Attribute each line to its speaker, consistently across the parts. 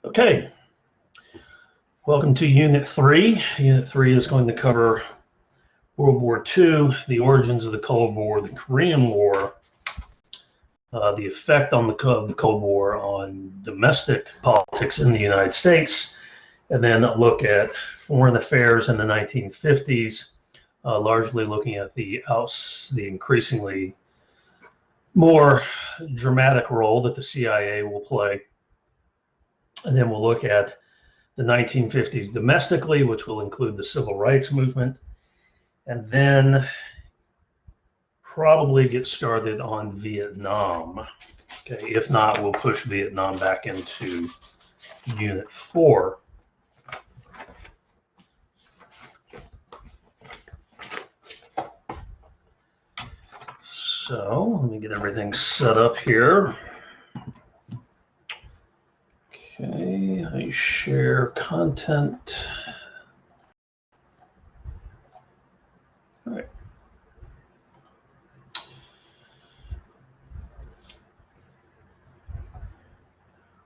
Speaker 1: Okay, welcome to Unit 3. Unit 3 is going to cover World War II, the origins of the Cold War, the Korean War, the effect on of the Cold War on domestic politics in the United States, and then a look at foreign affairs in the 1950s, largely looking at the increasingly more dramatic role that the CIA will play. And then we'll look at the 1950s domestically, which will include the civil rights movement, and then probably get started on Vietnam. Okay, if not, we'll push Vietnam back into Unit 4. So let me get everything set up here. Okay, I share content. All right.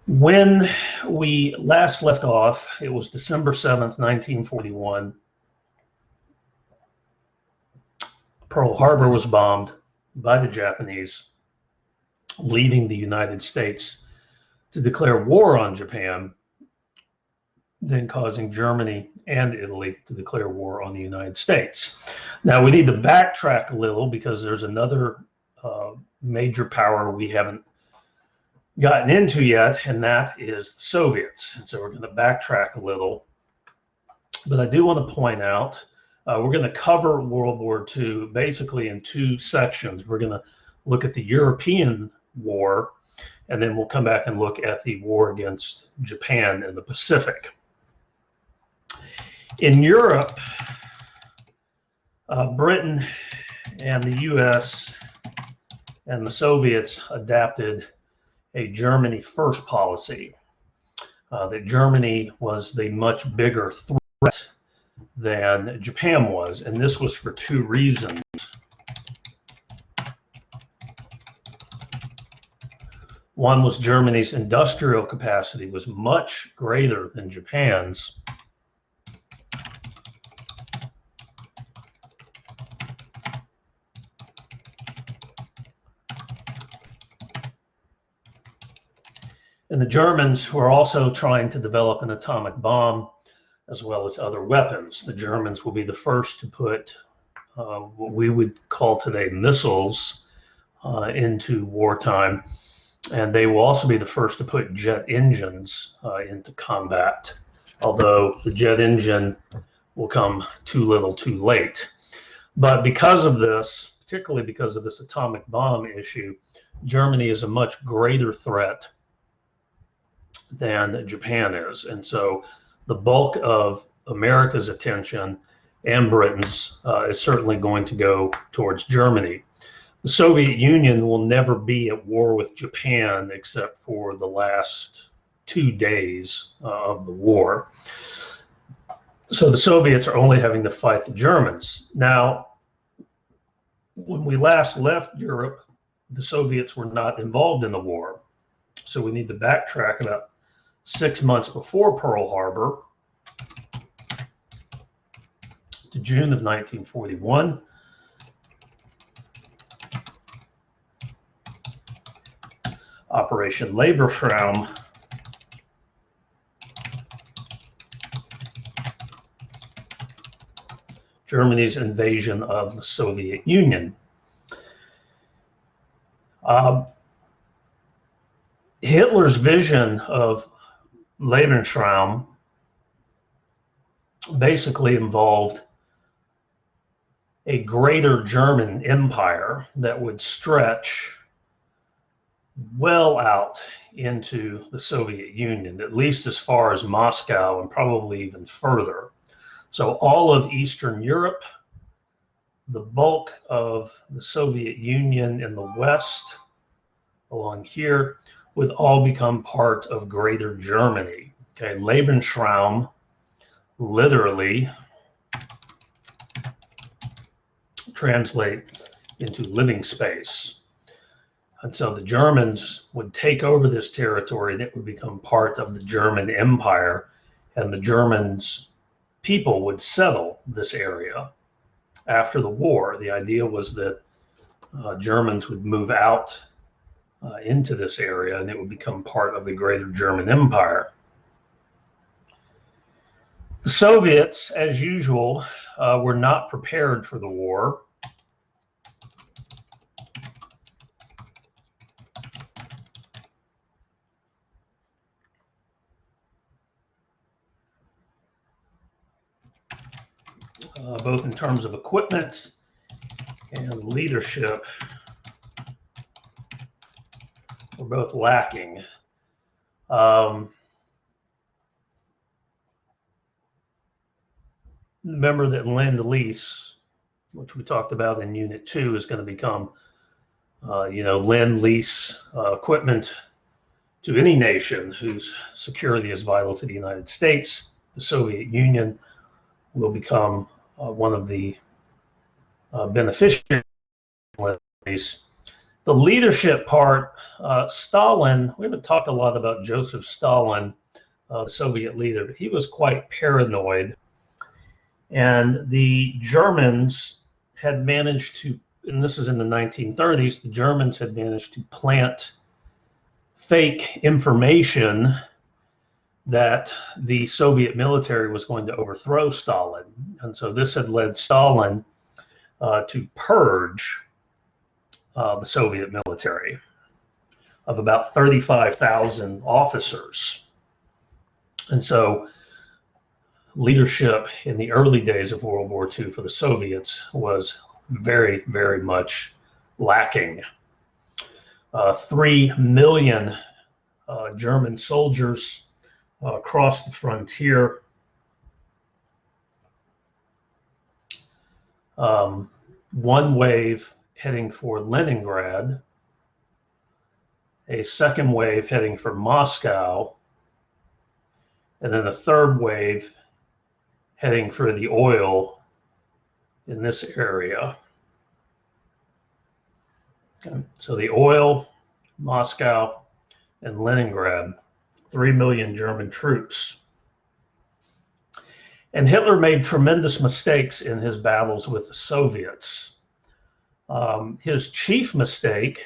Speaker 1: When we last left off, it was December 7th, 1941. Pearl Harbor was bombed by the Japanese, leading the United States to declare war on Japan, then causing Germany and Italy to declare war on the United States. Now we need to backtrack a little because there's another major power we haven't gotten into yet, and that is the Soviets. And so we're going to backtrack a little. But I do want to point out, we're going to cover World War II basically in two sections. We're going to look at the European War, and then we'll come back and look at the war against Japan in the Pacific. In Europe, Britain and the US and the Soviets adapted a Germany first policy. That Germany was the much bigger threat than Japan was, and this was for two reasons. One was Germany's industrial capacity was much greater than Japan's. And the Germans were also trying to develop an atomic bomb as well as other weapons. The Germans will be the first to put what we would call today missiles into wartime. And they will also be the first to put jet engines into combat, although the jet engine will come too little too late. But because of this, particularly because of this atomic bomb issue, Germany is a much greater threat than Japan is. And so the bulk of America's attention and Britain's is certainly going to go towards Germany. The Soviet Union will never be at war with Japan except for the last 2 days of the war. So the Soviets are only having to fight the Germans. Now, when we last left Europe, the Soviets were not involved in the war. So we need to backtrack about 6 months before Pearl Harbor to June of 1941. Operation Labertraum Germany's invasion of the Soviet Union. Hitler's vision of Lebensraum basically involved a greater German empire that would stretch well out into the Soviet Union, at least as far as Moscow and probably even further. So all of Eastern Europe, the bulk of the Soviet Union in the West, along here, would all become part of Greater Germany. Okay, Lebensraum literally translates into living space. And so the Germans would take over this territory that would become part of the German Empire, and the Germans people would settle this area after the war. The idea was that Germans would move out into this area and it would become part of the greater German Empire. The Soviets, as usual, were not prepared for the war. Both in terms of equipment and leadership, were both lacking. Remember that Lend-Lease, which we talked about in Unit 2, is going to become, Lend-Lease equipment to any nation whose security is vital to the United States. The Soviet Union will become one of the beneficiaries of Lend-Lease. The leadership part, Stalin, we haven't talked a lot about Joseph Stalin, the Soviet leader, but he was quite paranoid. And the Germans had managed to, and this is in the 1930s, the Germans had managed to plant fake information that the Soviet military was going to overthrow Stalin. And so this had led Stalin to purge the Soviet military of about 35,000 officers. And so leadership in the early days of World War II for the Soviets was very, very much lacking. 3 million German soldiers crossed the frontier. One wave heading for Leningrad, a second wave heading for Moscow, and then a third wave heading for the oil in this area. Okay. So the oil, Moscow, and Leningrad, 3 million German troops. And Hitler made tremendous mistakes in his battles with the Soviets. His chief mistake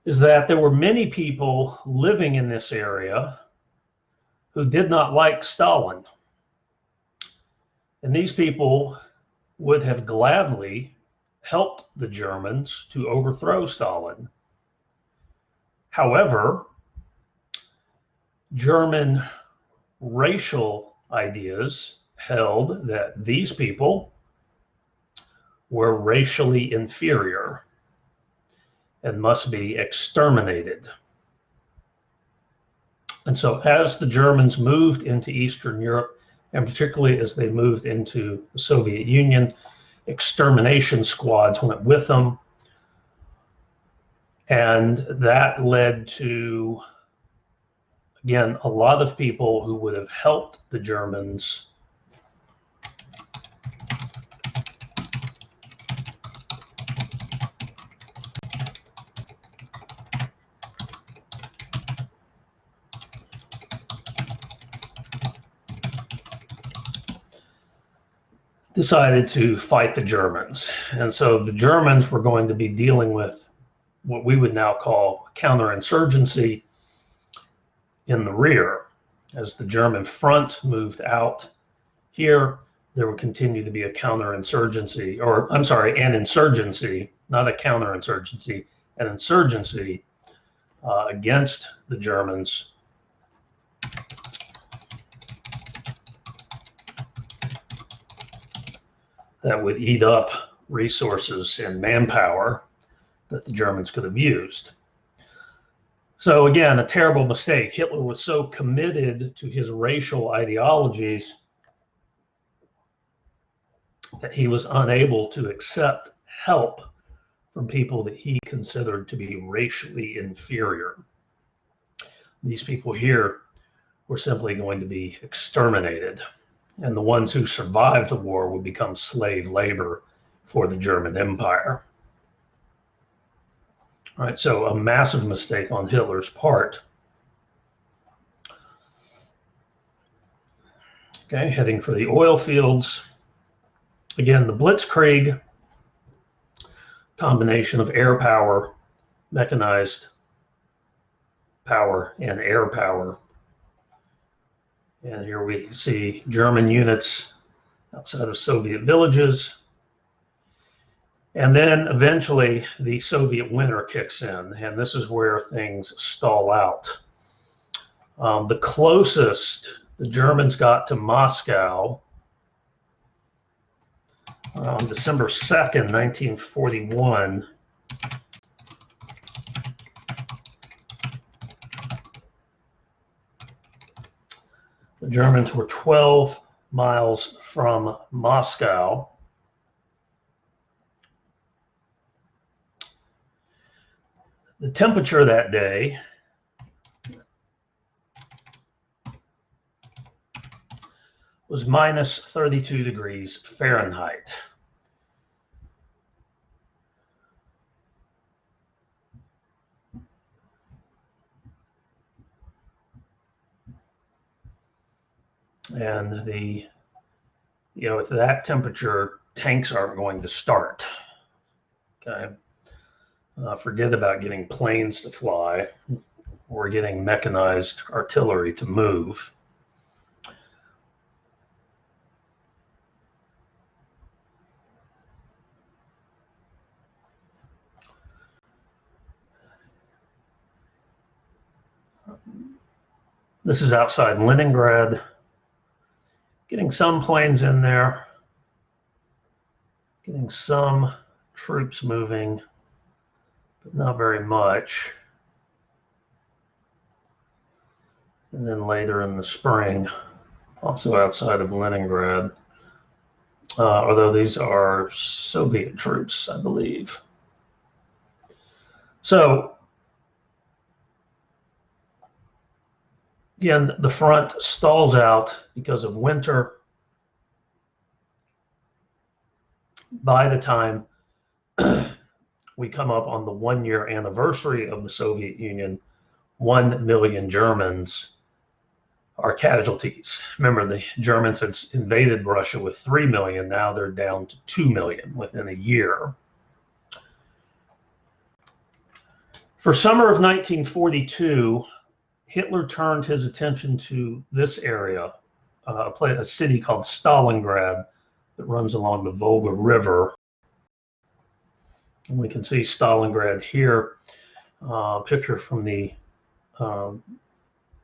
Speaker 1: is that there were many people living in this area who did not like Stalin. And these people would have gladly helped the Germans to overthrow Stalin. However, German racial ideas held that these people were racially inferior and must be exterminated. And so as the Germans moved into Eastern Europe, and particularly as they moved into the Soviet Union, extermination squads went with them. And that led to, again, a lot of people who would have helped the Germans decided to fight the Germans. And so the Germans were going to be dealing with what we would now call counterinsurgency in the rear. As the German front moved out here, there would continue to be a counterinsurgency, or I'm sorry, an insurgency, not a counterinsurgency, an insurgency against the Germans. That would eat up resources and manpower that the Germans could have used. So again, a terrible mistake. Hitler was so committed to his racial ideologies that he was unable to accept help from people that he considered to be racially inferior. These people here were simply going to be exterminated, and the ones who survived the war would become slave labor for the German Empire. All right, so a massive mistake on Hitler's part. Okay, heading for the oil fields. Again, the Blitzkrieg, combination of air power, mechanized power, and air power. And here we see German units outside of Soviet villages. And then eventually the Soviet winter kicks in, and this is where things stall out. The closest the Germans got to Moscow on December 2nd, 1941. The Germans were 12 miles from Moscow. The temperature that day was minus 32 degrees Fahrenheit. And at that temperature, tanks aren't going to start. Okay. Forget about getting planes to fly or getting mechanized artillery to move. This is outside Leningrad. Getting some planes in there, getting some troops moving, but not very much. And then later in the spring, also outside of Leningrad, although these are Soviet troops, I believe. So, again, the front stalls out because of winter. By the time we come up on the 1-year anniversary of the Soviet Union, 1 million Germans are casualties. Remember, the Germans had invaded Russia with 3 million. Now they're down to 2 million within a year. For summer of 1942, Hitler turned his attention to this area, a city called Stalingrad that runs along the Volga River. And we can see Stalingrad here, a picture from the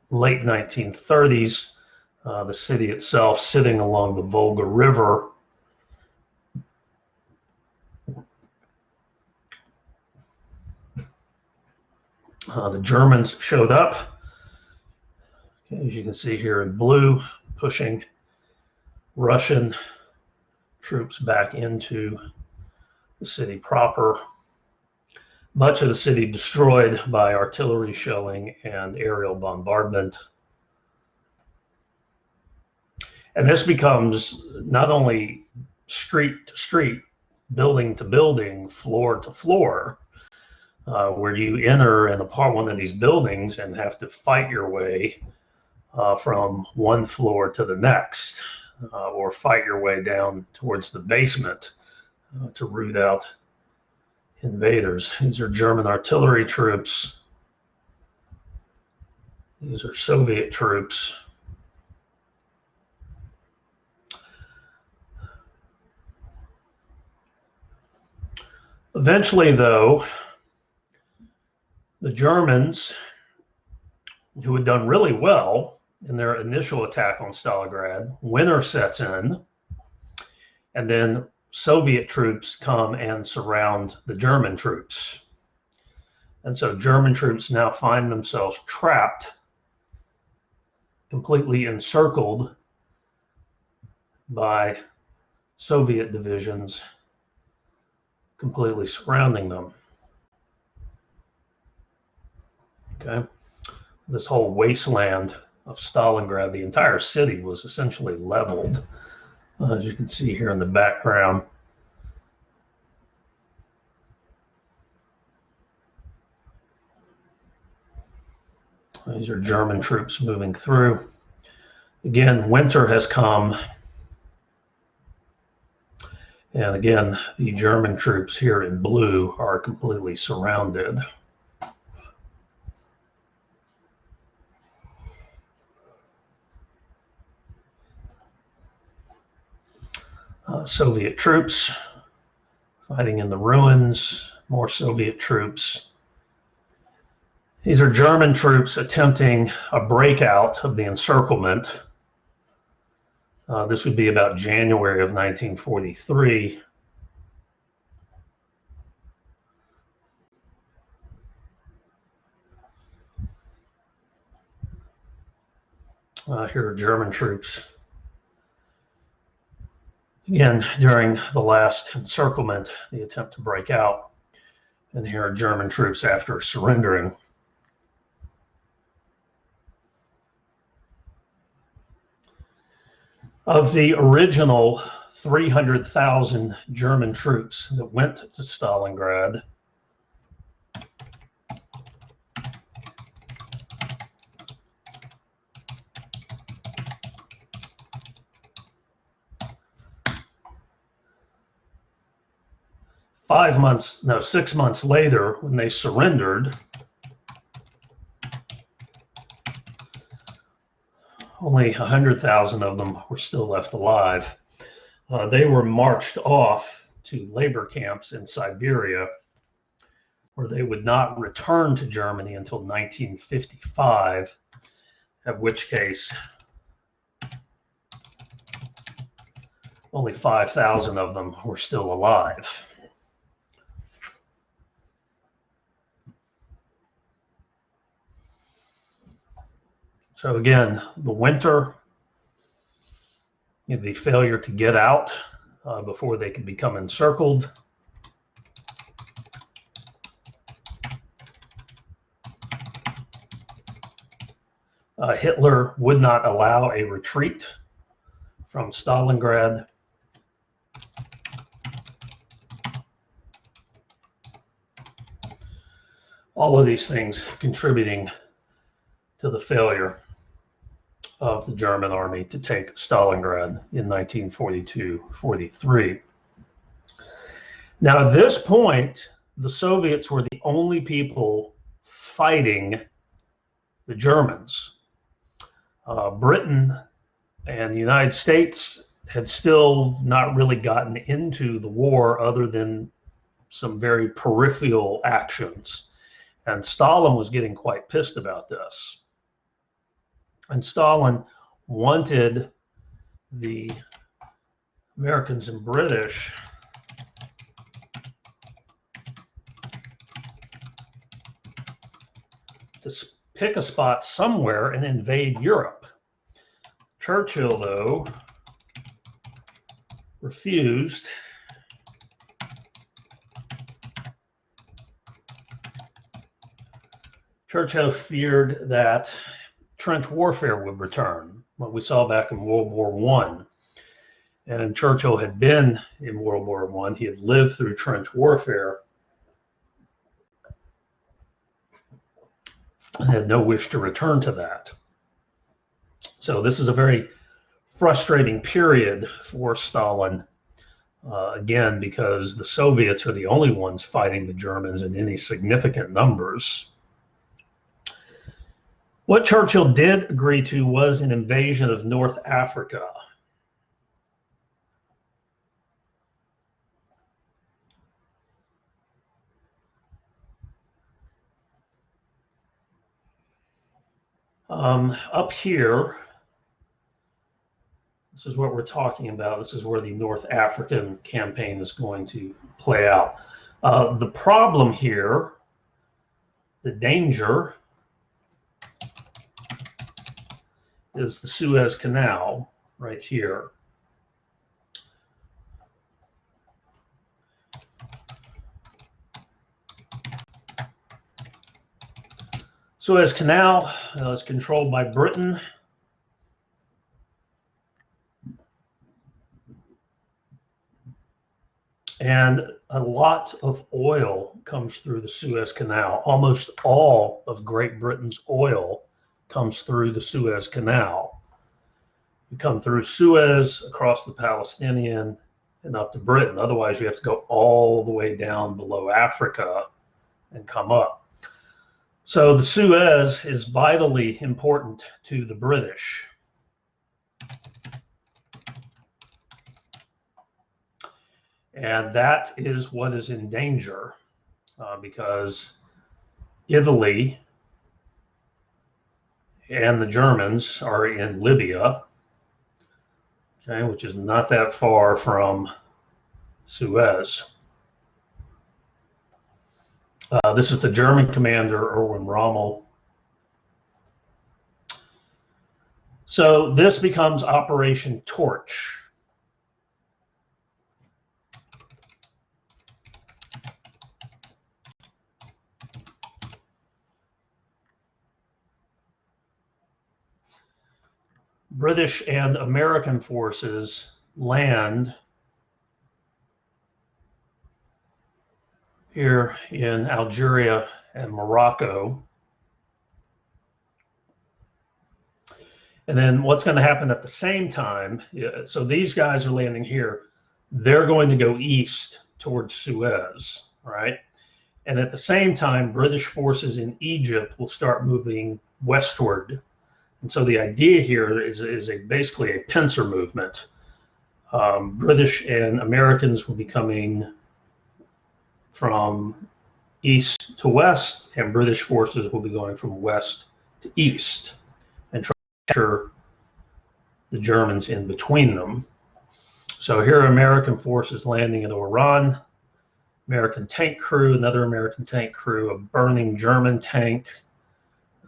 Speaker 1: late 1930s, the city itself sitting along the Volga River. The Germans showed up, as you can see here in blue, pushing Russian troops back into the city proper. Much of the city destroyed by artillery shelling and aerial bombardment. And this becomes not only street to street, building to building, floor to floor, where you enter and apart one of these buildings and have to fight your way from one floor to the next, or fight your way down towards the basement to root out invaders. These are German artillery troops. These are Soviet troops. Eventually, though, the Germans, who had done really well in their initial attack on Stalingrad, winter sets in, and then Soviet troops come and surround the German troops. And so German troops now find themselves trapped, completely encircled by Soviet divisions completely surrounding them. Okay, this whole wasteland of Stalingrad, the entire city was essentially leveled, as you can see here in the background. These are German troops moving through. Again, winter has come. And again, the German troops here in blue are completely surrounded. Soviet troops fighting in the ruins, more Soviet troops. These are German troops attempting a breakout of the encirclement. This would be about January of 1943. Here are German troops. Again, during the last encirclement, the attempt to break out. And here are German troops after surrendering. Of the original 300,000 German troops that went to Stalingrad, six months later, when they surrendered, only 100,000 of them were still left alive. They were marched off to labor camps in Siberia, where they would not return to Germany until 1955, at which case only 5,000 of them were still alive. So again, the winter, the failure to get out before they could become encircled. Hitler would not allow a retreat from Stalingrad. All of these things contributing to the failure of the German army to take Stalingrad in 1942-43. Now, at this point, the Soviets were the only people fighting the Germans. Britain and the United States had still not really gotten into the war other than some very peripheral actions. And Stalin was getting quite pissed about this. And Stalin wanted the Americans and British to pick a spot somewhere and invade Europe. Churchill, though, refused. Churchill feared that trench warfare would return, what we saw back in World War I. And Churchill had been in World War I. He had lived through trench warfare and had no wish to return to that. So this is a very frustrating period for Stalin, again, because the Soviets are the only ones fighting the Germans in any significant numbers. What Churchill did agree to was an invasion of North Africa. Up here, this is what we're talking about. This is where the North African campaign is going to play out. The problem here, the danger, is the Suez Canal right here. Suez Canal is controlled by Britain. And a lot of oil comes through the Suez Canal. Almost all of Great Britain's oil comes through the Suez Canal. You come through Suez, across the Palestinian, and up to Britain. Otherwise, you have to go all the way down below Africa and come up. So the Suez is vitally important to the British. And that is what is in danger because Italy and the Germans are in Libya, okay, which is not that far from Suez. This is the German commander, Erwin Rommel. So this becomes Operation Torch. British and American forces land here in Algeria and Morocco. And then what's going to happen at the same time, so these guys are landing here, they're going to go east towards Suez, right? And at the same time, British forces in Egypt will start moving westward. And so the idea here is basically a pincer movement. British and Americans will be coming from east to west, and British forces will be going from west to east and try to capture the Germans in between them. So here are American forces landing at Oran, American tank crew, another American tank crew, a burning German tank.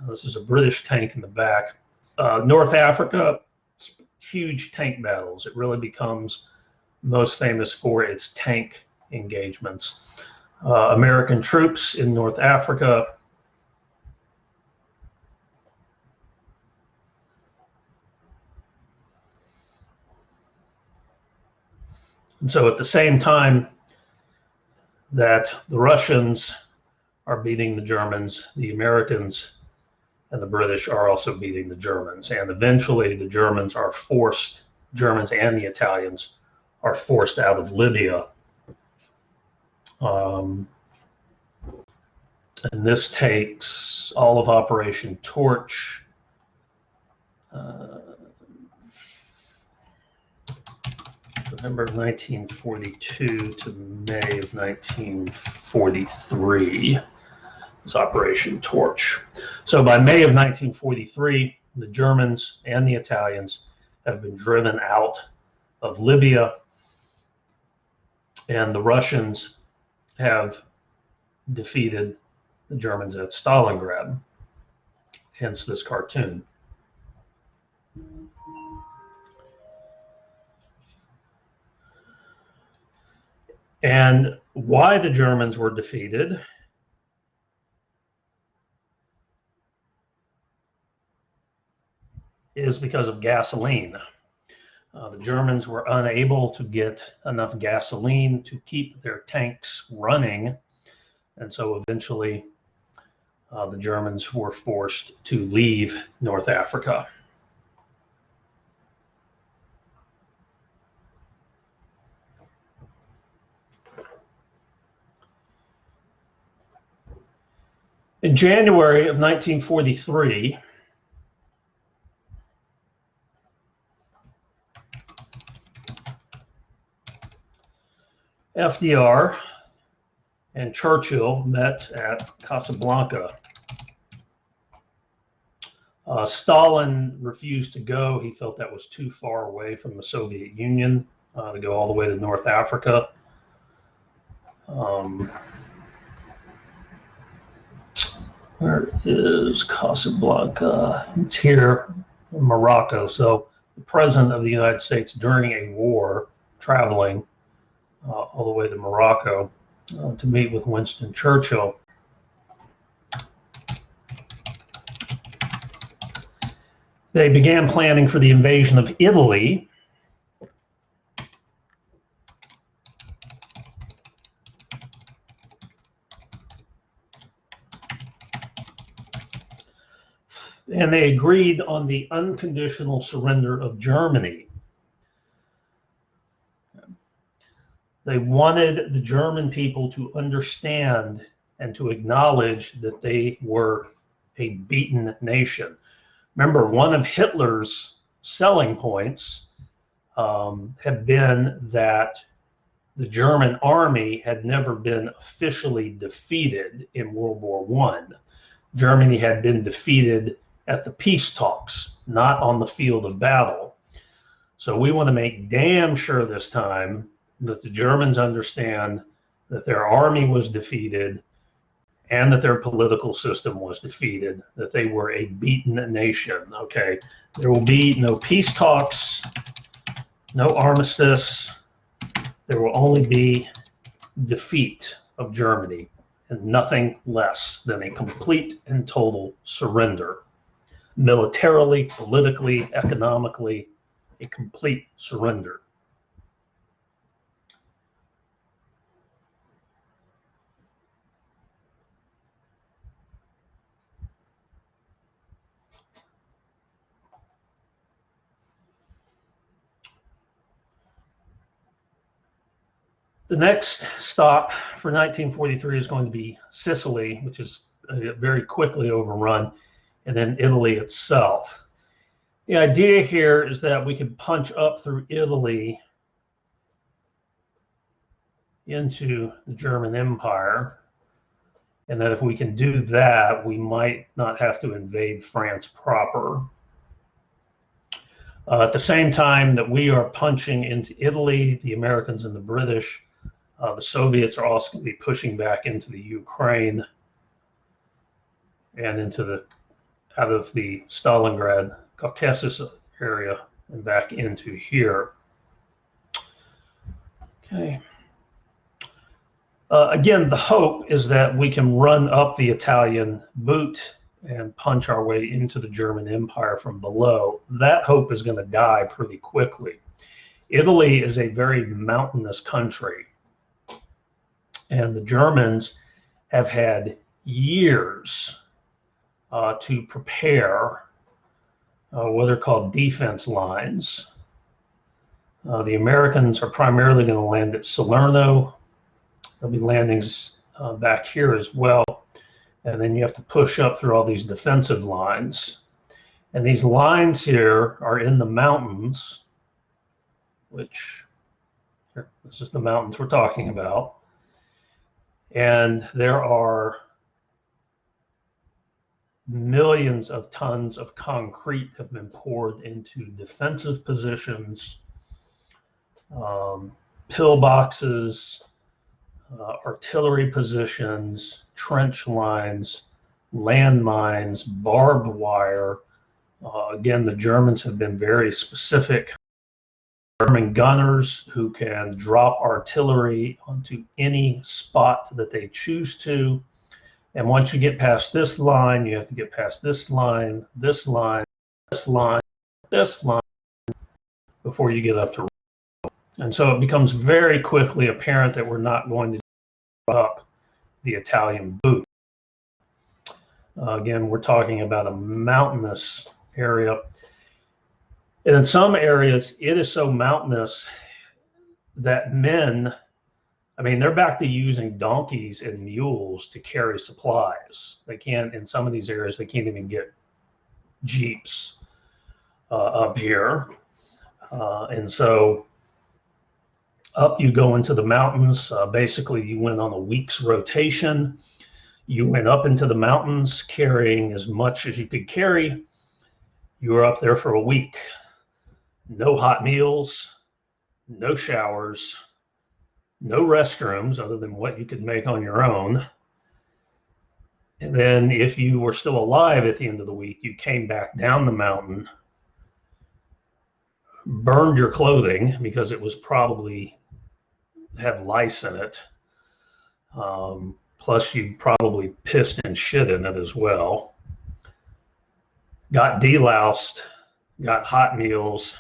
Speaker 1: This is a British tank in the back. North Africa, huge tank battles. It really becomes most famous for its tank engagements. American troops in North Africa. And so at the same time that the Russians are beating the Germans, the Americans and the British are also beating the Germans. And eventually the Germans and the Italians are forced out of Libya. And this takes all of Operation Torch. November of 1942 to May of 1943 was Operation Torch. So by May of 1943, the Germans and the Italians have been driven out of Libya, and the Russians have defeated the Germans at Stalingrad, hence this cartoon. And why the Germans were defeated is because of gasoline. The Germans were unable to get enough gasoline to keep their tanks running, and so eventually the Germans were forced to leave North Africa. In January of 1943, FDR and Churchill met at Casablanca. Stalin refused to go. He felt that was too far away from the Soviet Union to go all the way to North Africa. Where is Casablanca? It's here in Morocco. So the President of the United States during a war traveling all the way to Morocco to meet with Winston Churchill. They began planning for the invasion of Italy. And they agreed on the unconditional surrender of Germany. They wanted the German people to understand and to acknowledge that they were a beaten nation. Remember, one of Hitler's selling points had been that the German army had never been officially defeated in World War I. Germany had been defeated at the peace talks, not on the field of battle. So we want to make damn sure this time that the Germans understand that their army was defeated and that their political system was defeated, that they were a beaten nation. Okay, there will be no peace talks, no armistice. There will only be defeat of Germany and nothing less than a complete and total surrender. Militarily, politically, economically, a complete surrender. The next stop for 1943 is going to be Sicily, which is very quickly overrun, and then Italy itself. The idea here is that we could punch up through Italy into the German Empire, and that if we can do that, we might not have to invade France proper. At the same time that we are punching into Italy, the Americans and the British, the Soviets are also going to be pushing back into the Ukraine and out of the Stalingrad, Caucasus area and back into here. Okay. Again, the hope is that we can run up the Italian boot and punch our way into the German Empire from below. That hope is going to die pretty quickly. Italy is a very mountainous country, and the Germans have had years to prepare what are called defense lines. The Americans are primarily going to land at Salerno. There'll be landings back here as well. And then you have to push up through all these defensive lines. And these lines here are in the mountains, which, this is the mountains we're talking about. And there are millions of tons of concrete have been poured into defensive positions, pillboxes, artillery positions, trench lines, landmines, barbed wire. Again, the Germans have been very specific. German gunners who can drop artillery onto any spot that they choose to. And once you get past this line, you have to get past this line, this line, this line, this line, before you get up to. And so it becomes very quickly apparent that we're not going to up the Italian boot. Again, we're talking about a mountainous area. And in some areas, it is so mountainous that men, I mean, they're back to using donkeys and mules to carry supplies. They can't, in some of these areas, they can't even get jeeps up here. And so up you go into the mountains. Basically, you went on a week's rotation. You went up into the mountains carrying as much as you could carry. You were up there for a week. No hot meals, no showers, no restrooms other than what you could make on your own. And then if you were still alive at the end of the week, you came back down the mountain, burned your clothing because it was probably had lice in it. Plus you probably pissed and shit in it as well. Got deloused, got hot meals,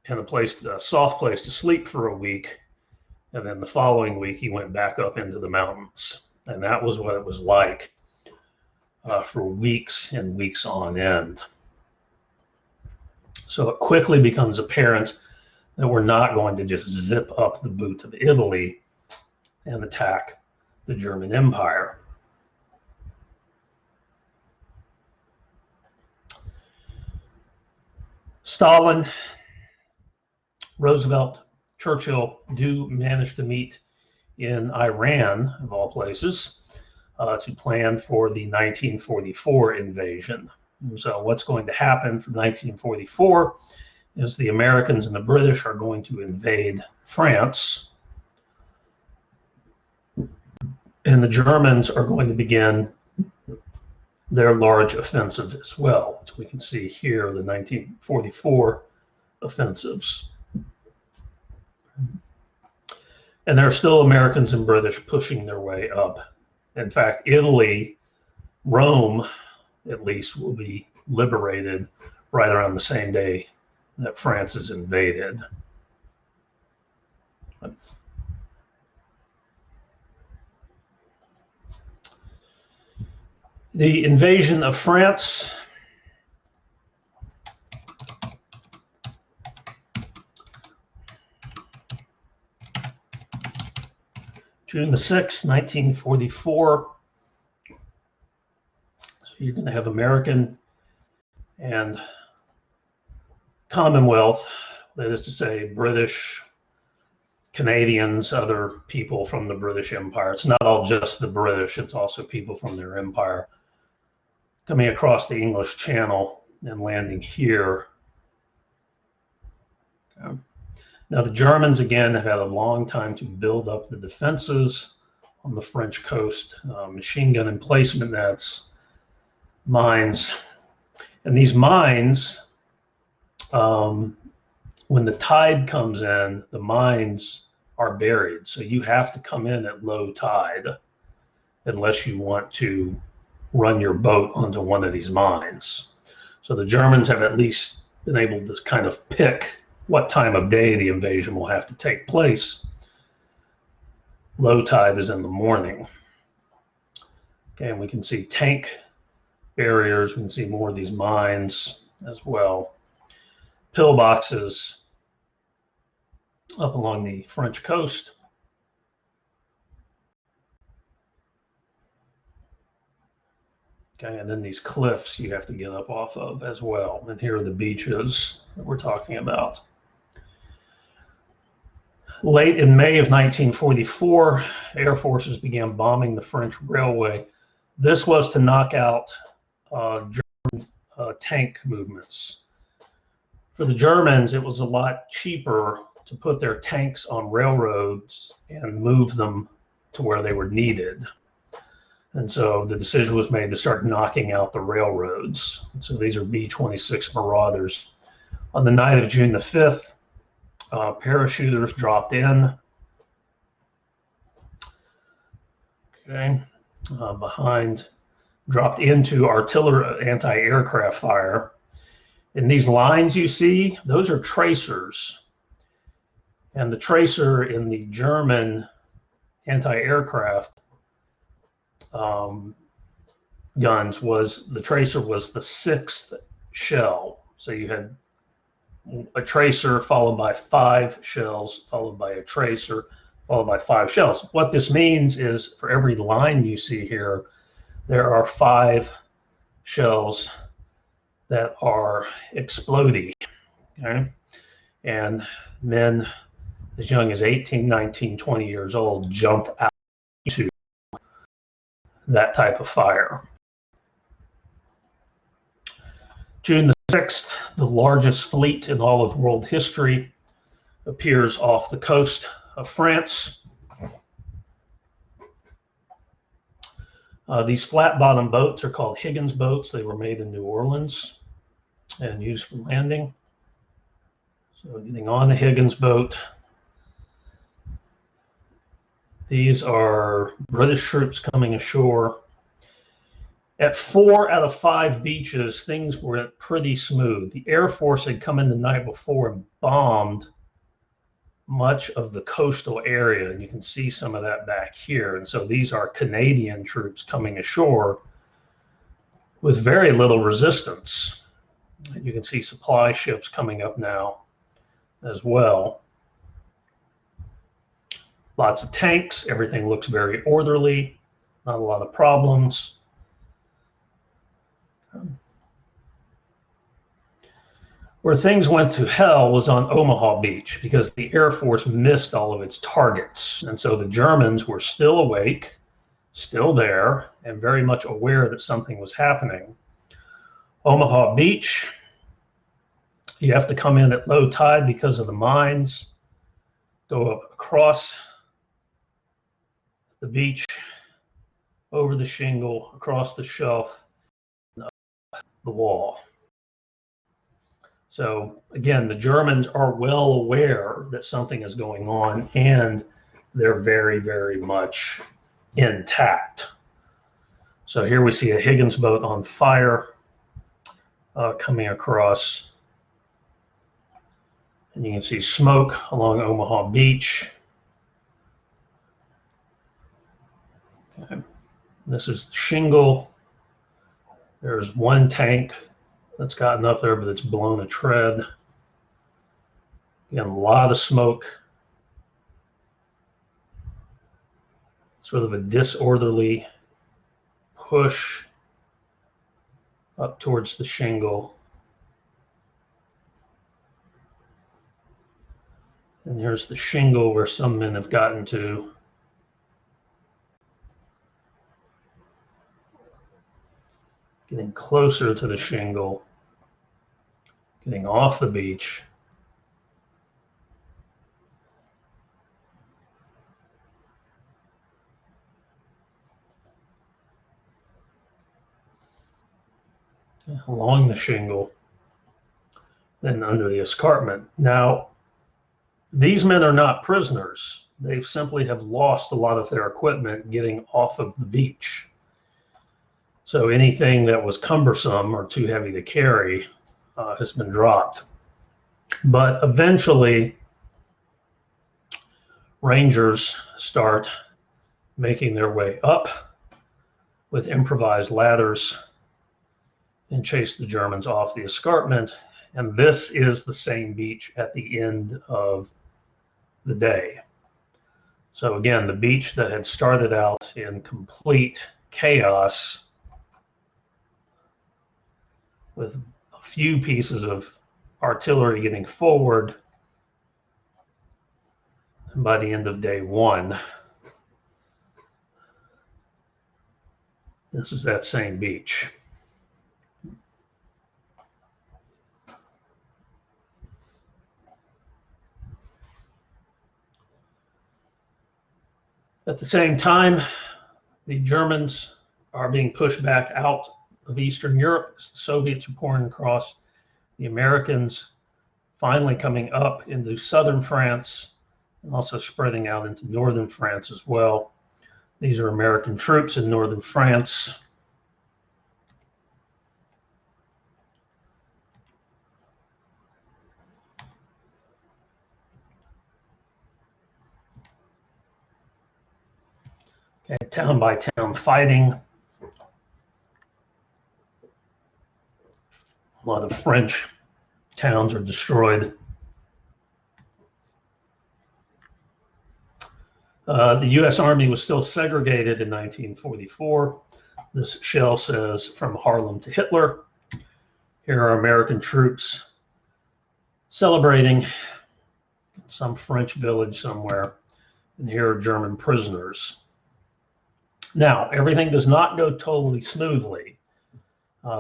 Speaker 1: and a soft place to sleep for a week. And then the following week, he went back up into the mountains. And that was what it was like. for weeks and weeks on end. So it quickly becomes apparent that we're not going to just zip up the boot of Italy and attack the German Empire. Stalin, Roosevelt, Churchill do manage to meet in Iran, of all places, to plan for the 1944 invasion. So what's going to happen from 1944 is the Americans and the British are going to invade France, and the Germans are going to begin their large offensives as well. So we can see here the 1944 offensives. And there are still Americans and British pushing their way up. In fact, Italy, Rome, at least, will be liberated right around the same day that France is invaded. The invasion of France June the 6th, 1944. So you're going to have American and Commonwealth, that is to say British, Canadians, other people from the British Empire. It's not all just the British, it's also people from their empire coming across the English Channel and landing here. Okay. Now the Germans, again, have had a long time to build up the defenses on the French coast, machine gun emplacement nets, mines. And these mines, when the tide comes in, the mines are buried. So you have to come in at low tide unless you want to run your boat onto one of these mines. So the Germans have at least been able to kind of pick what time of day the invasion will have to take place. Low tide is in the morning. Okay, and we can see tank barriers. We can see more of these mines as well. Pillboxes up along the French coast. Okay, and then these cliffs you have to get up off of as well. And here are the beaches that we're talking about. Late in May of 1944, air forces began bombing the French railway. This was to knock out German tank movements. For the Germans, it was a lot cheaper to put their tanks on railroads and move them to where they were needed. And so the decision was made to start knocking out the railroads. And so these are B-26 Marauders. On the night of June the 5th, parachuters dropped in. Okay, dropped into artillery anti-aircraft fire. And these lines you see, those are tracers. And the tracer in the German anti-aircraft guns was, the tracer was the 6th shell. So you had a tracer followed by 5 shells, followed by a tracer, followed by 5 shells. What this means is for every line you see here, there are 5 shells that are exploding. Okay? And men as young as 18, 19, 20 years old jumped out into that type of fire. June the 6th, the largest fleet in all of world history appears off the coast of France. These flat-bottom boats are called Higgins boats. They were made in New Orleans and used for landing. So getting on the Higgins boat. These are British troops coming ashore. At 4 out of 5 beaches, things were pretty smooth. The Air Force had come in the night before and bombed much of the coastal area, and you can see some of that back here. And so these are Canadian troops coming ashore with very little resistance. You can see supply ships coming up now as well. Lots of tanks, everything looks very orderly, not a lot of problems. Where things went to hell was on Omaha Beach because the Air Force missed all of its targets. And so the Germans were still awake, still there, and very much aware that something was happening. Omaha Beach, you have to come in at low tide because of the mines, go up across the beach, over the shingle, across the shelf, and up the wall. So again, the Germans are well aware that something is going on, and they're very, very much intact. So here we see a Higgins boat on fire coming across. And you can see smoke along Omaha Beach. Okay. This is the shingle. There's one tank that's gotten up there, but it's blown a tread. Again, a lot of smoke. Sort of a disorderly push up towards the shingle. And here's the shingle where some men have gotten to. Getting closer to the shingle, getting off the beach. Along the shingle, then under the escarpment. Now, these men are not prisoners. They simply have lost a lot of their equipment getting off of the beach. So anything that was cumbersome or too heavy to carry has been dropped. But eventually, Rangers start making their way up with improvised ladders and chase the Germans off the escarpment. And this is the same beach at the end of the day. So again, the beach that had started out in complete chaos with a few pieces of artillery getting forward, and by the end of day one, this is that same beach. At the same time, the Germans are being pushed back out of Eastern Europe. The Soviets are pouring across. The Americans finally coming up into southern France and also spreading out into northern France as well. These are American troops in northern France. Okay, town by town fighting. A lot of French towns are destroyed. The U.S. Army was still segregated in 1944. This shell says from Harlem to Hitler. Here are American troops celebrating some French village somewhere. And here are German prisoners. Now, everything does not go totally smoothly.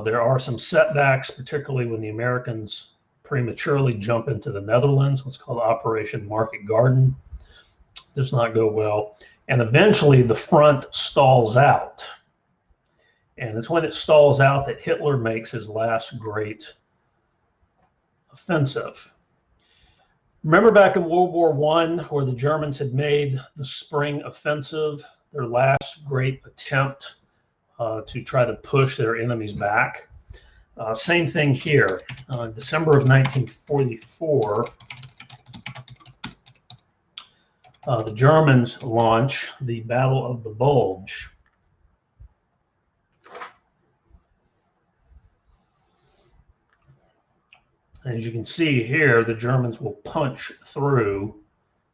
Speaker 1: There are some setbacks, particularly when the Americans prematurely jump into the Netherlands, what's called Operation Market Garden. Does not go well. And eventually the front stalls out. And it's when it stalls out that Hitler makes his last great offensive. Remember back in World War I, where the Germans had made the spring offensive, their last great attempt to try to push their enemies back? Same thing here. December of 1944, the Germans launch the Battle of the Bulge. And as you can see here, the Germans will punch through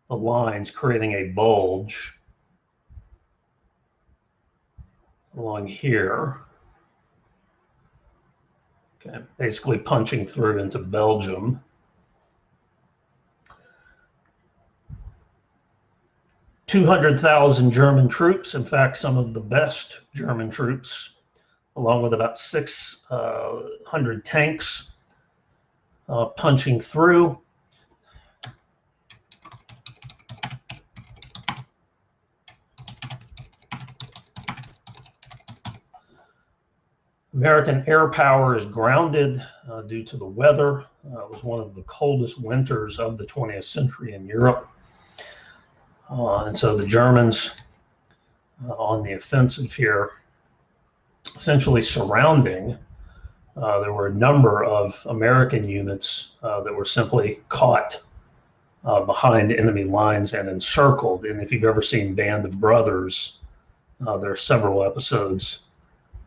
Speaker 1: the lines, creating a bulge along here. Okay, basically punching through into Belgium. "200,000 German troops, in fact, some of the best German troops, along with about 600 tanks punching through. American air power is grounded due to the weather. It was one of the coldest winters of the 20th century in Europe. And so the Germans on the offensive here, essentially surrounding, there were a number of American units that were simply caught behind enemy lines and encircled. And if you've ever seen Band of Brothers, there are several episodes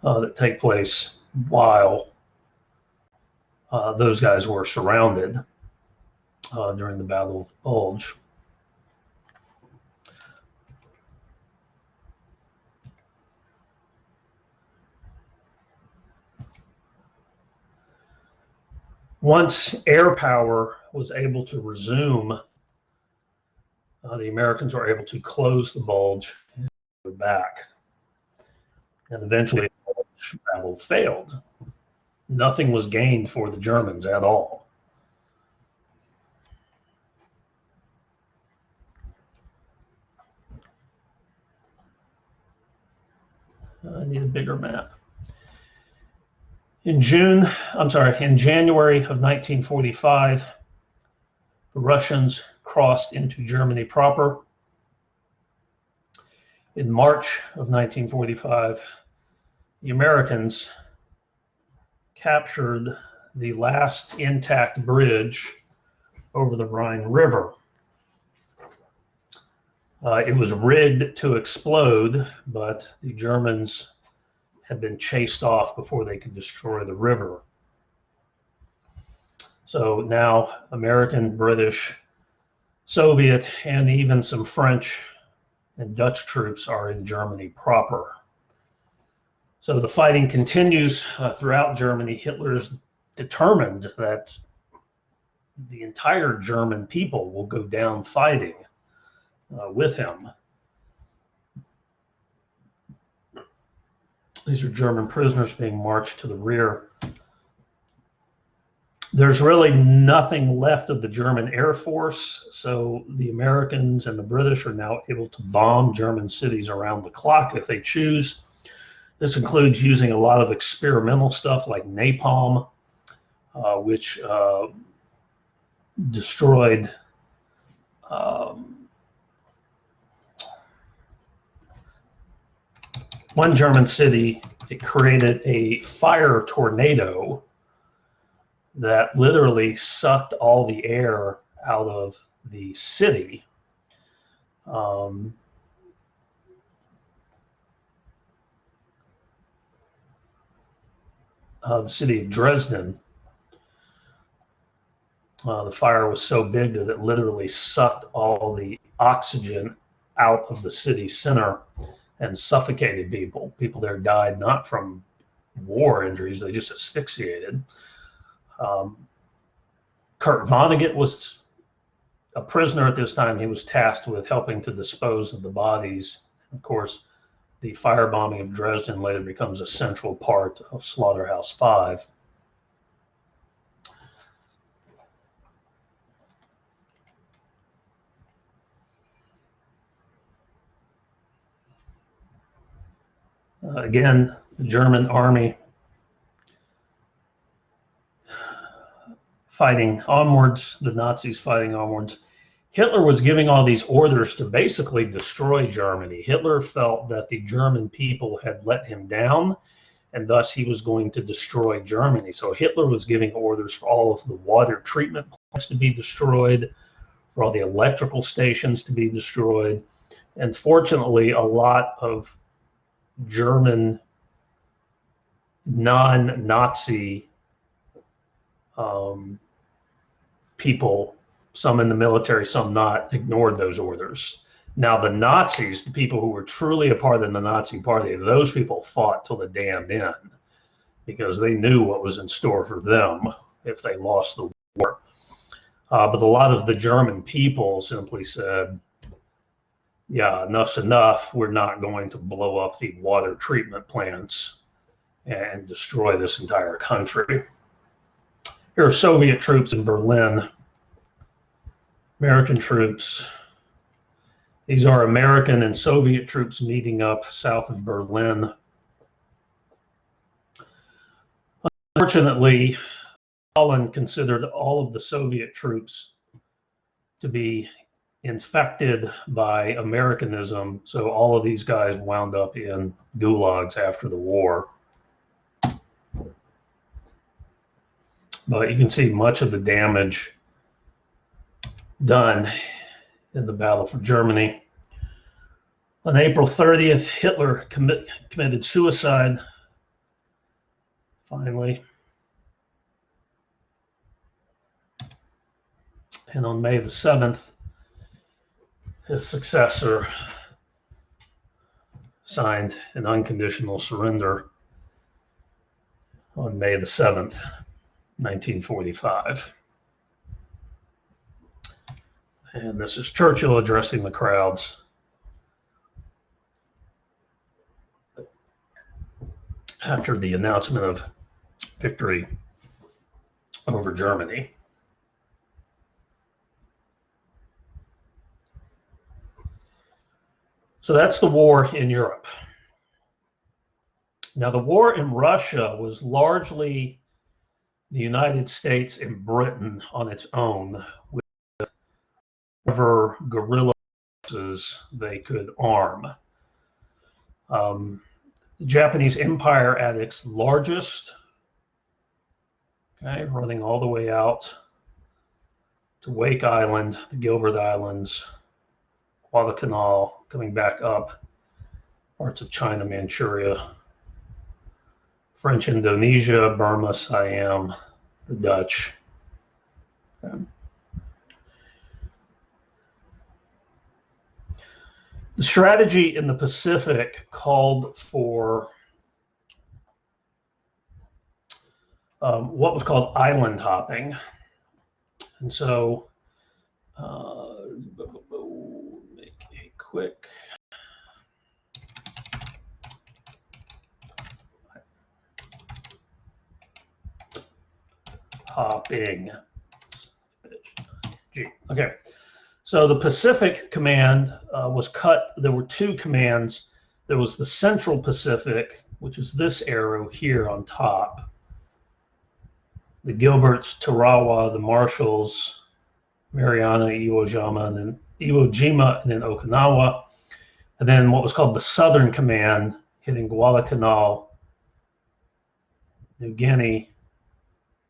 Speaker 1: that take place while those guys were surrounded during the Battle of the Bulge. Once air power was able to resume, the Americans were able to close the bulge and go back. And eventually the bulge battle failed. Nothing was gained for the Germans at all. I need a bigger map. In January of 1945, the Russians crossed into Germany proper. In March of 1945, the Americans captured the last intact bridge over the Rhine River. It was rigged to explode, but the Germans had been chased off before they could destroy the river. So now American, British, Soviet, and even some French and Dutch troops are in Germany proper. So the fighting continues throughout Germany. Hitler's determined that the entire German people will go down fighting with him. These are German prisoners being marched to the rear. There's really nothing left of the German Air Force, so the Americans and the British are now able to bomb German cities around the clock if they choose. This includes using a lot of experimental stuff like napalm, which destroyed one German city. It created a fire tornado that literally sucked all the air out of the city. The city of Dresden. The fire was so big that it literally sucked all the oxygen out of the city center and suffocated people. People there died not from war injuries, they just asphyxiated. Kurt Vonnegut was a prisoner at this time. He was tasked with helping to dispose of the bodies. Of course, the firebombing of Dresden later becomes a central part of Slaughterhouse 5. Again, the German army fighting onwards, the Nazis fighting onwards. Hitler was giving all these orders to basically destroy Germany. Hitler felt that the German people had let him down, and thus he was going to destroy Germany. So Hitler was giving orders for all of the water treatment plants to be destroyed, for all the electrical stations to be destroyed. And fortunately, a lot of German non-Nazi people, some in the military, some not, ignored those orders. Now, the Nazis, the people who were truly a part of the Nazi Party, those people fought till the damn end because they knew what was in store for them if they lost the war. But a lot of the German people simply said, yeah, enough's enough. We're not going to blow up the water treatment plants and destroy this entire country. Here are Soviet troops in Berlin, American troops. These are American and Soviet troops meeting up south of Berlin. Unfortunately, Stalin considered all of the Soviet troops to be infected by Americanism, so all of these guys wound up in gulags after the war. But you can see much of the damage done in the Battle for Germany. On April 30th, Hitler committed suicide, finally. And on May the 7th, his successor signed an unconditional surrender on May the 7th, 1945. And this is Churchill addressing the crowds after the announcement of victory over Germany. So that's the war in Europe. Now, the war in Russia was largely the United States and Britain on its own, with whatever guerrilla forces they could arm. The Japanese Empire at its largest, okay, running all the way out to Wake Island, the Gilbert Islands, Guadalcanal, coming back up, parts of China, Manchuria, French Indonesia, Burma, Siam, the Dutch. Okay. The strategy in the Pacific called for what was called island hopping. And so, make a quick hopping. Okay. So the Pacific Command was cut. There were two commands. There was the Central Pacific, which is this arrow here on top. The Gilberts, Tarawa, the Marshalls, Mariana, Iwo Jima, and then Okinawa. And then what was called the Southern Command, hitting Guadalcanal, New Guinea,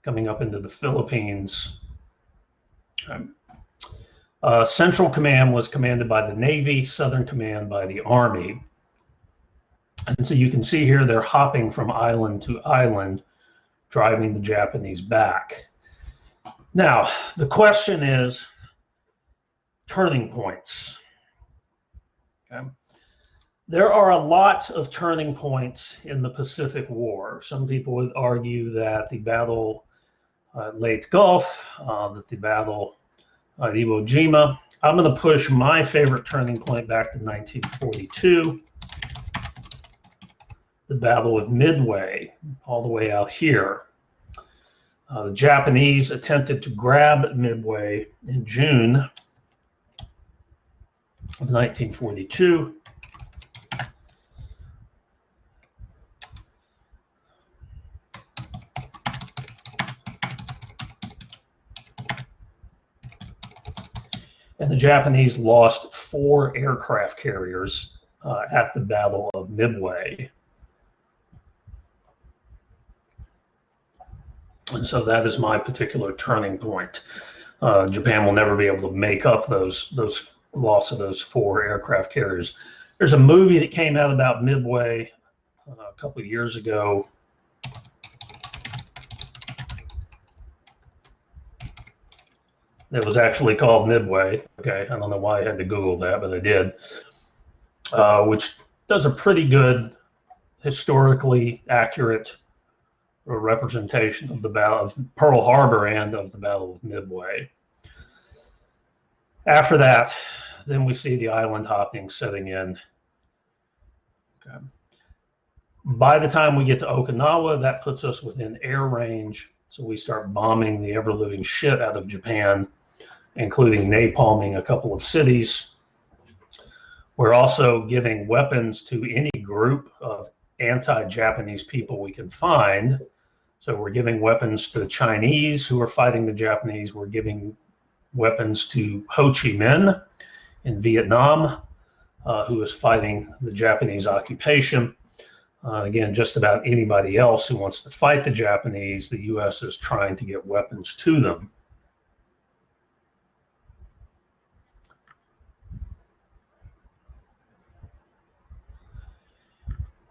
Speaker 1: coming up into the Philippines. Central Command was commanded by the Navy, Southern Command by the Army. And so you can see here they're hopping from island to island, driving the Japanese back. Now, the question is turning points. Okay. There are a lot of turning points in the Pacific War. Some people would argue that the battle at Leyte Gulf, that the battle at Iwo Jima. I'm going to push my favorite turning point back to 1942, the Battle of Midway, all the way out here. The Japanese attempted to grab Midway in June of 1942. And the Japanese lost 4 aircraft carriers at the Battle of Midway. And so that is my particular turning point. Japan will never be able to make up those loss of those 4 aircraft carriers. There's a movie that came out about Midway a couple of years ago. It was actually called Midway. Okay, I don't know why I had to Google that, but I did. Which does a pretty good historically accurate representation of the Battle of Pearl Harbor and of the Battle of Midway. After that, then we see the island hopping setting in. Okay. By the time we get to Okinawa, that puts us within air range, so we start bombing the ever-living shit out of Japan, including napalming a couple of cities. We're also giving weapons to any group of anti-Japanese people we can find. So we're giving weapons to the Chinese who are fighting the Japanese. We're giving weapons to Ho Chi Minh in Vietnam, who is fighting the Japanese occupation. Again, just about anybody else who wants to fight the Japanese, the U.S. is trying to get weapons to them.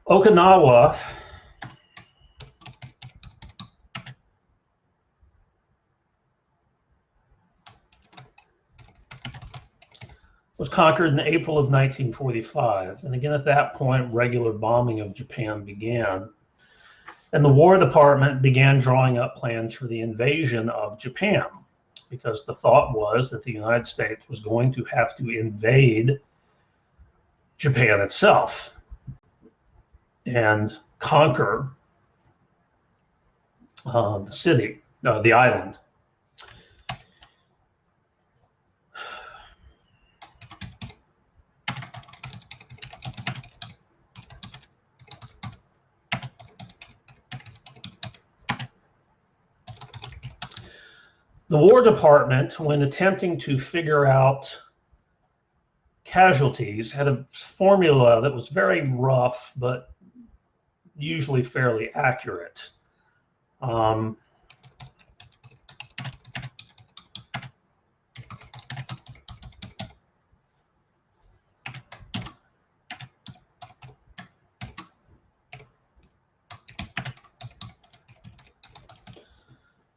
Speaker 1: Okinawa was conquered in April of 1945. And again, at that point, regular bombing of Japan began. And the War Department began drawing up plans for the invasion of Japan, because the thought was that the United States was going to have to invade Japan itself and conquer the city, the island. The War Department, when attempting to figure out casualties, had a formula that was very rough, but usually fairly accurate.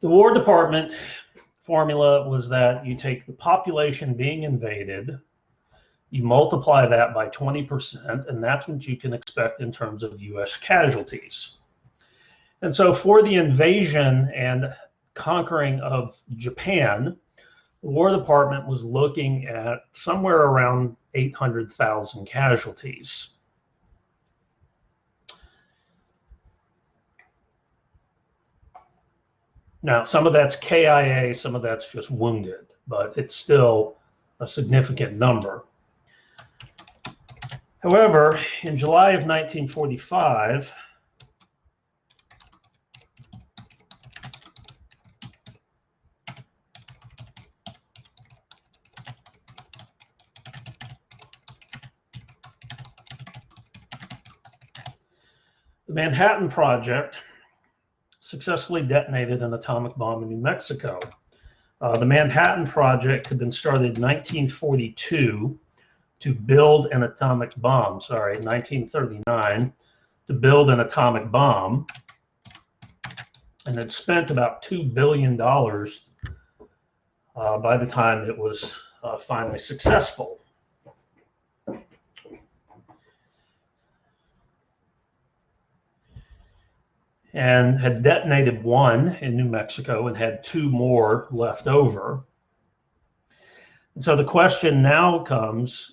Speaker 1: The War Department formula was that you take the population being invaded, you multiply that by 20%, and that's what you can expect in terms of U.S. casualties. And so for the invasion and conquering of Japan, the War Department was looking at somewhere around 800,000 casualties. Now, some of that's KIA, some of that's just wounded, but it's still a significant number. However, in July of 1945, the Manhattan Project successfully detonated an atomic bomb in New Mexico. The Manhattan Project had been started in 1942 to build an atomic bomb, 1939, to build an atomic bomb, and it spent about $2 billion by the time it was finally successful. And had detonated one in New Mexico and had two more left over. And so the question now comes,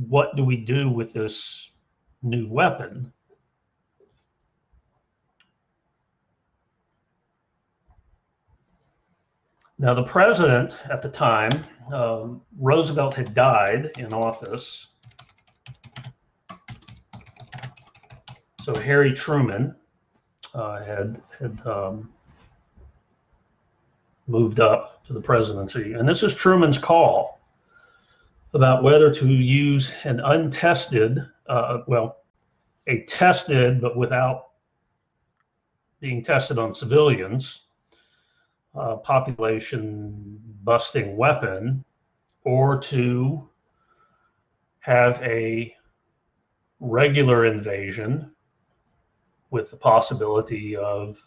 Speaker 1: what do we do with this new weapon? Now, the president at the time, Roosevelt, had died in office. So Harry Truman had moved up to the presidency. And this is Truman's call about whether to use an untested, a tested but without being tested on civilians, population busting weapon, or to have a regular invasion with the possibility of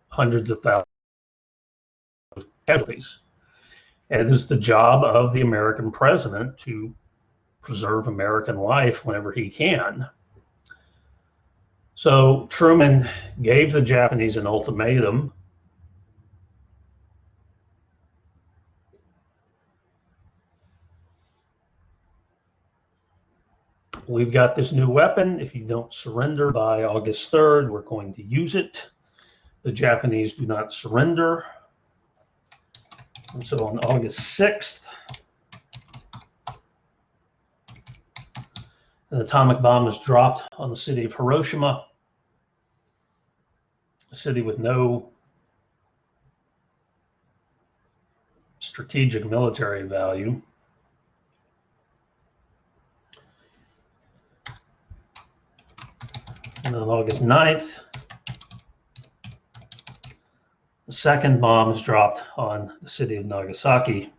Speaker 1: hundreds of thousands of casualties. It is the job of the American president to preserve American life whenever he can. So Truman gave the Japanese an ultimatum. We've got this new weapon. If you don't surrender by August 3rd, we're going to use it. The Japanese do not surrender. And so on August 6th, an atomic bomb is dropped on the city of Hiroshima, a city with no strategic military value. And on August 9th, the second bomb is dropped on the city of Nagasaki.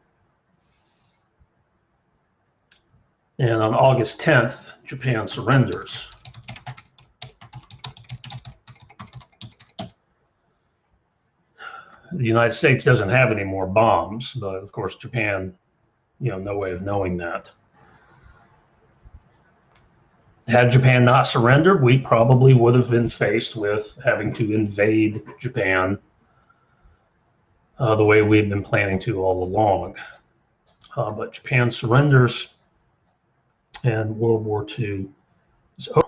Speaker 1: And on August 10th, Japan surrenders. The United States doesn't have any more bombs, but of course Japan, no way of knowing that. Had Japan not surrendered, we probably would have been faced with having to invade Japan the way we've been planning to all along. But Japan surrenders, and World War II is over.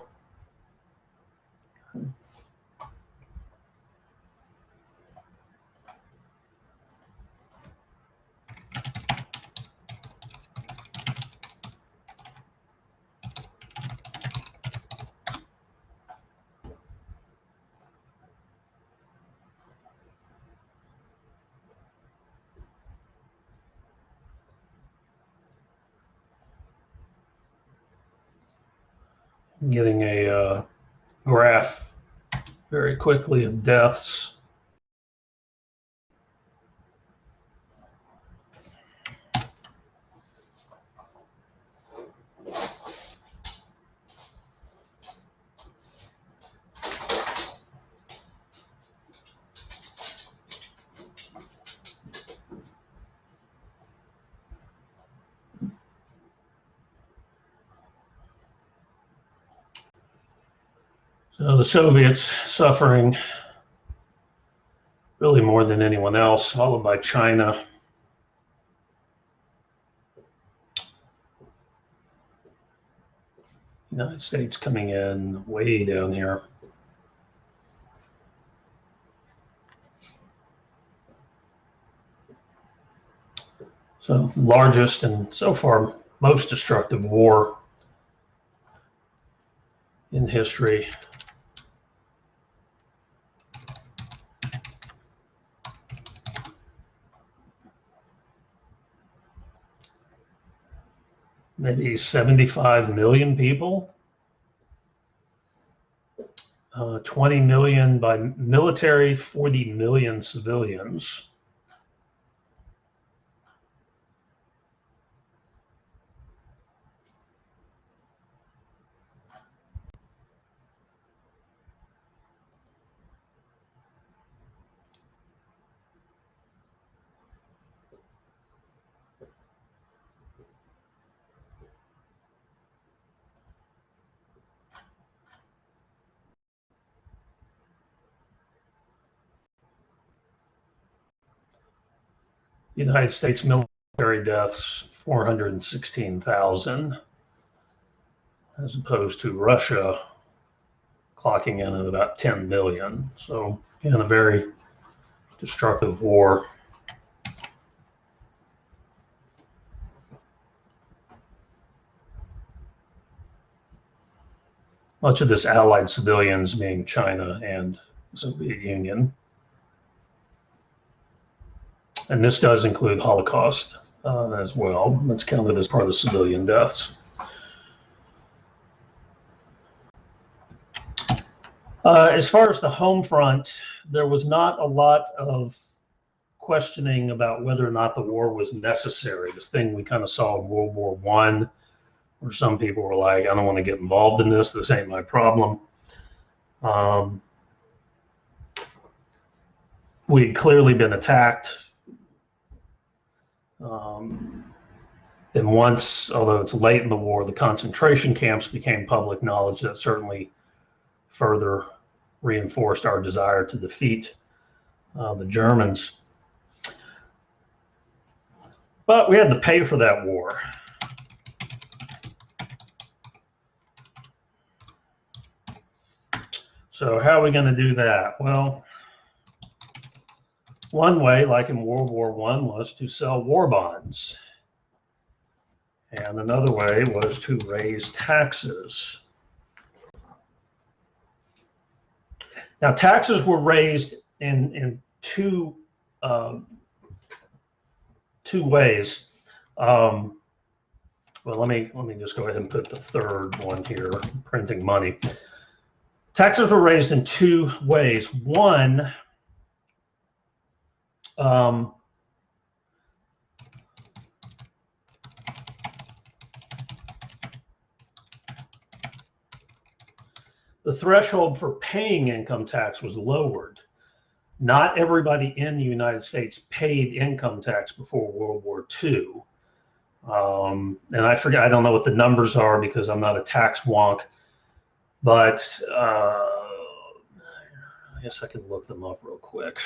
Speaker 1: Getting a graph very quickly of deaths. So the Soviets suffering really more than anyone else, followed by China. United States coming in way down here. So largest and so far most destructive war in history. Maybe 75 million people. 20 million by military, 40 million civilians. United States military deaths, 416,000, as opposed to Russia clocking in at about 10 million. So, in a very destructive war. Much of this allied civilians being China and the Soviet Union. And this does include Holocaust as well. That's counted as part of the civilian deaths. As far as the home front, there was not a lot of questioning about whether or not the war was necessary. This thing we kind of saw in World War I, where some people were like, I don't want to get involved in this. This ain't my problem. We'd clearly been attacked. And once, although it's late in the war, the concentration camps became public knowledge. That certainly further reinforced our desire to defeat the Germans. But we had to pay for that war. So how are we going to do that? Well, one way, like in World War I, was to sell war bonds. And another way was to raise taxes. Now, taxes were raised in two ways. Well, let me just go ahead and put the third one here: printing money. Taxes were raised in two ways. One, the threshold for paying income tax was lowered. Not everybody in the United States paid income tax before World War II. And I forget, I don't know what the numbers are because I'm not a tax wonk, but I guess I can look them up real quick.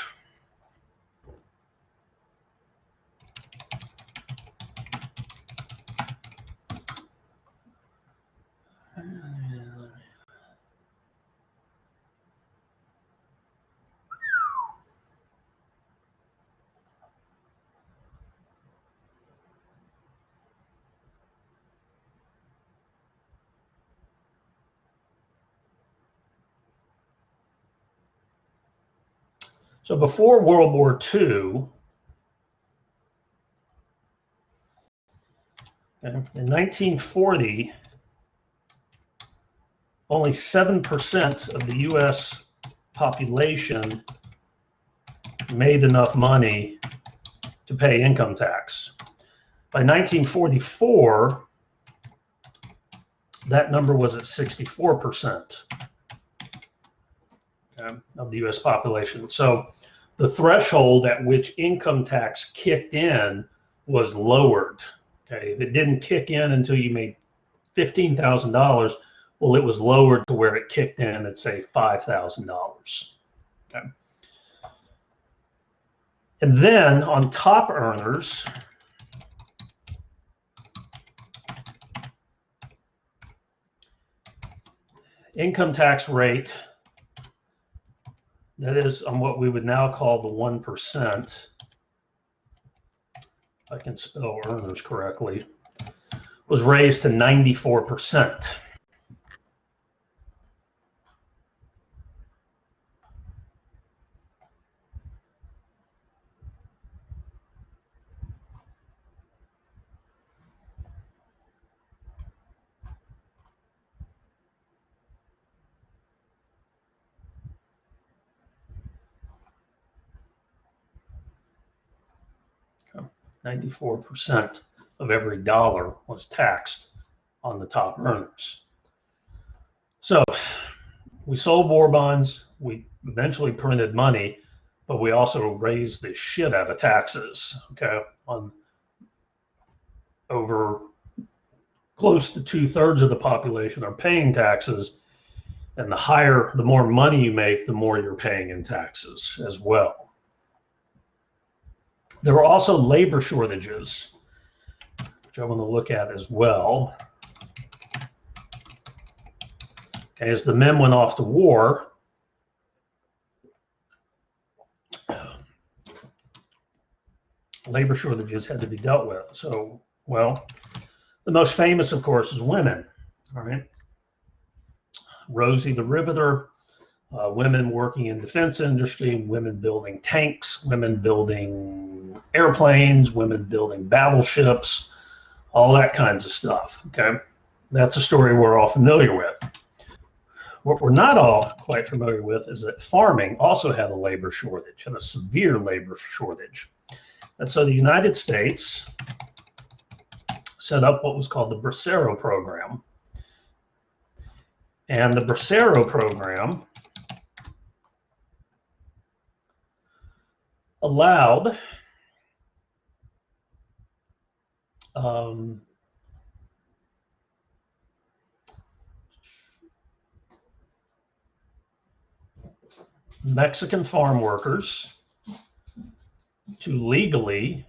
Speaker 1: So before World War II, in 1940, only 7% of the U.S. population made enough money to pay income tax. By 1944, that number was at 64%. Of the U.S. population. So the threshold at which income tax kicked in was lowered. Okay, if it didn't kick in until you made $15,000, well, it was lowered to where it kicked in at, say, $5,000. Okay. And then on top earners, income tax rate, that is on what we would now call the 1%, if I can spell earners correctly, was raised to 94%. Okay. 94% of every dollar was taxed on the top earners. So we sold war bonds, we eventually printed money, but we also raised the shit out of taxes, okay, on over close to 2/3 of the population are paying taxes, and the more money you make, the more you're paying in taxes as well. There were also labor shortages, which I want to look at as well. Okay, as the men went off to war, labor shortages had to be dealt with. So, well, the most famous, of course, is women. All right, Rosie the Riveter, women working in defense industry, women building tanks, women building airplanes, women building battleships, all that kinds of stuff. Okay, that's a story we're all familiar with. What we're not all quite familiar with is that farming also had a labor shortage, and a severe labor shortage. And so the United States set up what was called the Bracero Program. And the Bracero Program allowed Mexican farm workers to legally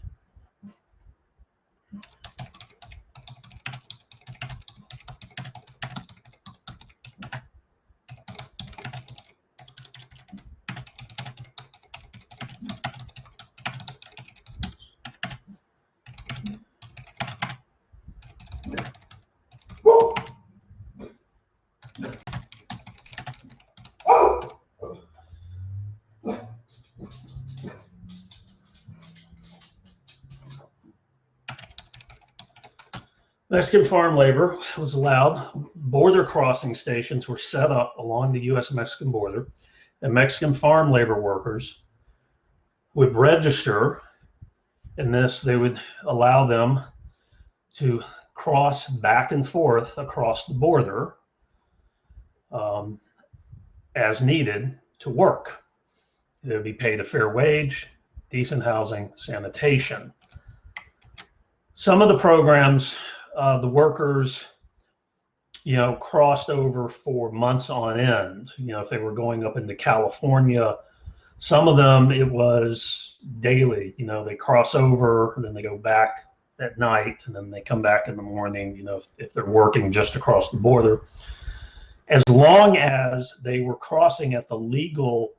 Speaker 1: Mexican farm labor was allowed. Border crossing stations were set up along the U.S.-Mexican border, and Mexican farm labor workers would register. In this, they would allow them to cross back and forth across the border as needed to work. They would be paid a fair wage, decent housing, sanitation. Some of the programs, the workers, crossed over for months on end. If they were going up into California, some of them it was daily. They cross over and then they go back at night and then they come back in the morning. If they're working just across the border, as long as they were crossing at the legal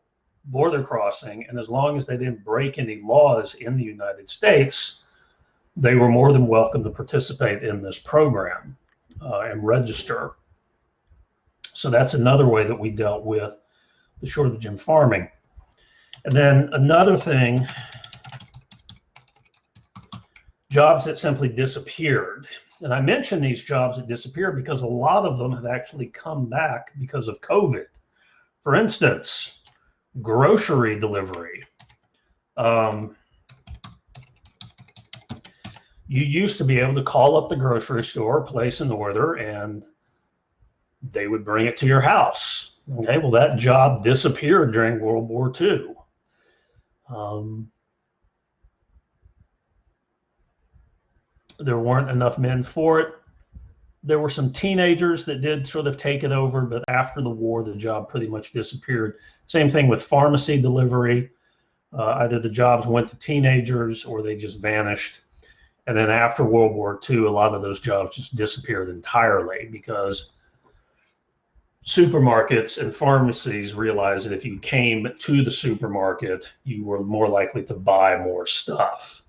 Speaker 1: border crossing, and as long as they didn't break any laws in the United States, they were more than welcome to participate in this program and register. So that's another way that we dealt with the shortage in farming. And then another thing, jobs that simply disappeared. And I mention these jobs that disappeared because a lot of them have actually come back because of COVID. For instance, grocery delivery. You used to be able to call up the grocery store, place an order, and they would bring it to your house. Okay, well, that job disappeared during World War II. There weren't enough men for it. There were some teenagers that did sort of take it over, but after the war, the job pretty much disappeared. Same thing with pharmacy delivery. Either the jobs went to teenagers or they just vanished. And then after World War II, a lot of those jobs just disappeared entirely because supermarkets and pharmacies realized that if you came to the supermarket, you were more likely to buy more stuff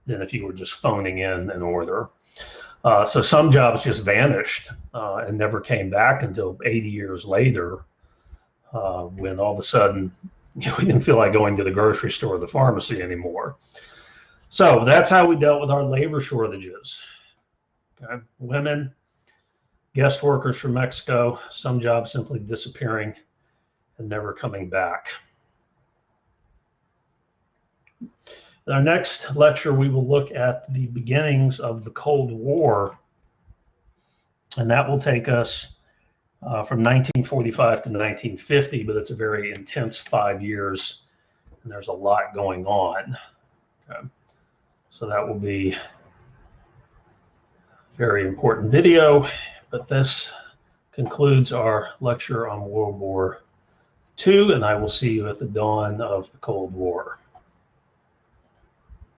Speaker 1: than if you were just phoning in an order. So some jobs just vanished and never came back until 80 years later, when all of a sudden we didn't feel like going to the grocery store or the pharmacy anymore. So that's how we dealt with our labor shortages. Okay. Women, guest workers from Mexico, some jobs simply disappearing and never coming back. In our next lecture, we will look at the beginnings of the Cold War, and that will take us from 1945 to 1950, but it's a very intense 5 years, and there's a lot going on. Okay. So that will be a very important video, but this concludes our lecture on World War II, and I will see you at the dawn of the Cold War.